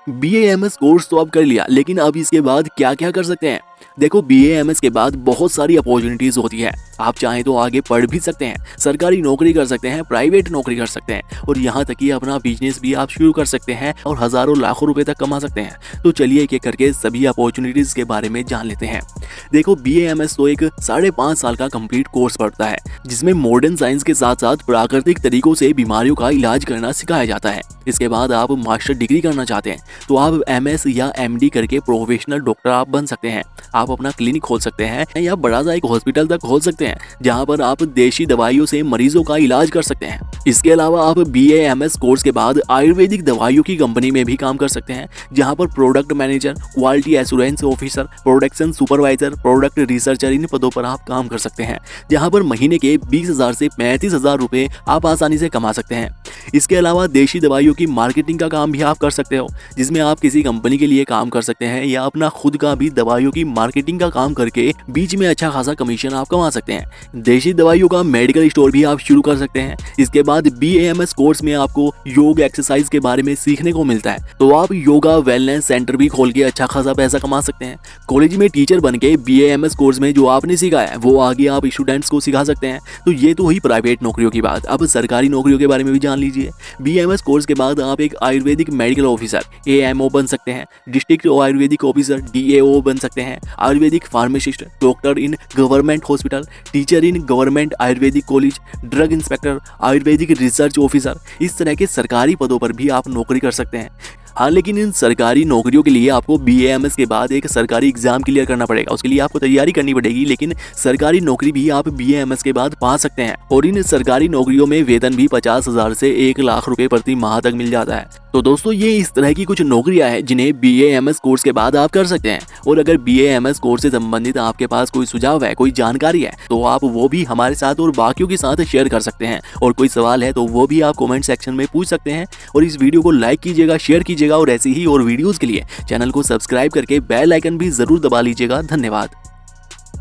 BAMS course तो आप कर लिया, लेकिन अब इसके बाद क्या क्या कर सकते हैं? देखो, BAMS के बाद बहुत सारी अपॉर्चुनिटीज होती है। आप चाहें तो आगे पढ़ भी सकते हैं, सरकारी नौकरी कर सकते हैं, प्राइवेट नौकरी कर सकते हैं और यहाँ तक कि अपना बिजनेस भी आप शुरू कर सकते हैं और हजारों लाखों रुपए तक कमा सकते हैं। तो चलिए एक एक करके सभी अपॉर्चुनिटीज के बारे में जान लेते हैं। देखो, BAMS तो एक 5.5 साल का कंप्लीट कोर्स पड़ता है, जिसमें मॉडर्न साइंस के साथ साथ प्राकृतिक तरीकों से बीमारियों का इलाज करना सिखाया जाता है। इसके बाद आप मास्टर डिग्री करना चाहते हैं तो आप MS या MD करके प्रोफेशनल डॉक्टर आप बन सकते हैं। आप अपना क्लिनिक खोल सकते हैं या बड़ा सा एक हॉस्पिटल तक खोल सकते हैं, जहां पर आप देशी दवाइयों से मरीजों का इलाज कर सकते हैं। इसके अलावा आप BAMS कोर्स के बाद आयुर्वेदिक दवाइयों की कंपनी में भी काम कर सकते हैं, जहां पर product manager, quality assurance officer, production supervisor, product researcher, इन पदों पर आप काम कर सकते हैं, जहां पर महीने के 20,000 से 35,000 रुपए आप आसानी से कमा सकते हैं। इसके अलावा देशी दवाइयों की मार्केटिंग का काम भी आप कर सकते हो, जिसमें आप किसी कंपनी के लिए काम कर सकते हैं या अपना खुद का भी दवाइयों की मार्केटिंग का काम करके बीच में अच्छा खासा कमीशन आप कमा सकते हैं। देशी दवाइयों का मेडिकल स्टोर भी आप शुरू कर सकते हैं। इसके बाद BAMS कोर्स में आपको योग एक्सरसाइज के बारे में सीखने को मिलता है, तो आप योगा वेलनेस सेंटर भी खोल के अच्छा खासा पैसा कमा सकते हैं। कॉलेज में टीचर बन के BAMS कोर्स में जो आपने सीखा है वो आगे आप स्टूडेंट्स को सिखा सकते हैं। तो ये तो हुई प्राइवेट नौकरियों की बात। अब सरकारी नौकरियों के बारे में भी जान लीजिए। BAMS कोर्स के बाद आप एक आयुर्वेदिक मेडिकल ऑफिसर AMO बन सकते हैं, डिस्ट्रिक्ट आयुर्वेदिक ऑफिसर DAO बन सकते हैं, Ayurvedic pharmacist, doctor in government hospital, teacher in government Ayurvedic college, drug inspector, Ayurvedic research officer. इस तरह के सरकारी पदों पर भी आप नौकरी कर सकते हैं। हाँ, लेकिन इन सरकारी नौकरियों के लिए आपको BAMS के बाद एक सरकारी एग्जाम क्लियर करना पड़ेगा, उसके लिए आपको तैयारी करनी पड़ेगी। लेकिन सरकारी नौकरी भी आप BAMS के बाद पा सकते हैं और इन सरकारी नौकरियों में वेतन भी 50,000 से 1 लाख रुपए प्रति माह तक मिल जाता है। तो दोस्तों, ये इस तरह की कुछ नौकरियां हैं जिन्हें BAMS कोर्स के बाद आप कर सकते हैं। और अगर BAMS कोर्स से संबंधित आपके पास कोई सुझाव है, कोई जानकारी है, तो आप वो भी हमारे साथ और बाकियों के साथ शेयर कर सकते हैं। और कोई सवाल है तो वो भी आप कमेंट सेक्शन में पूछ सकते हैं। और इस वीडियो को लाइक कीजिएगा, शेयर कीजिएगा और ऐसी ही और वीडियोस के लिए चैनल को सब्सक्राइब करके बेल आइकन भी जरूर दबा लीजिएगा। धन्यवाद।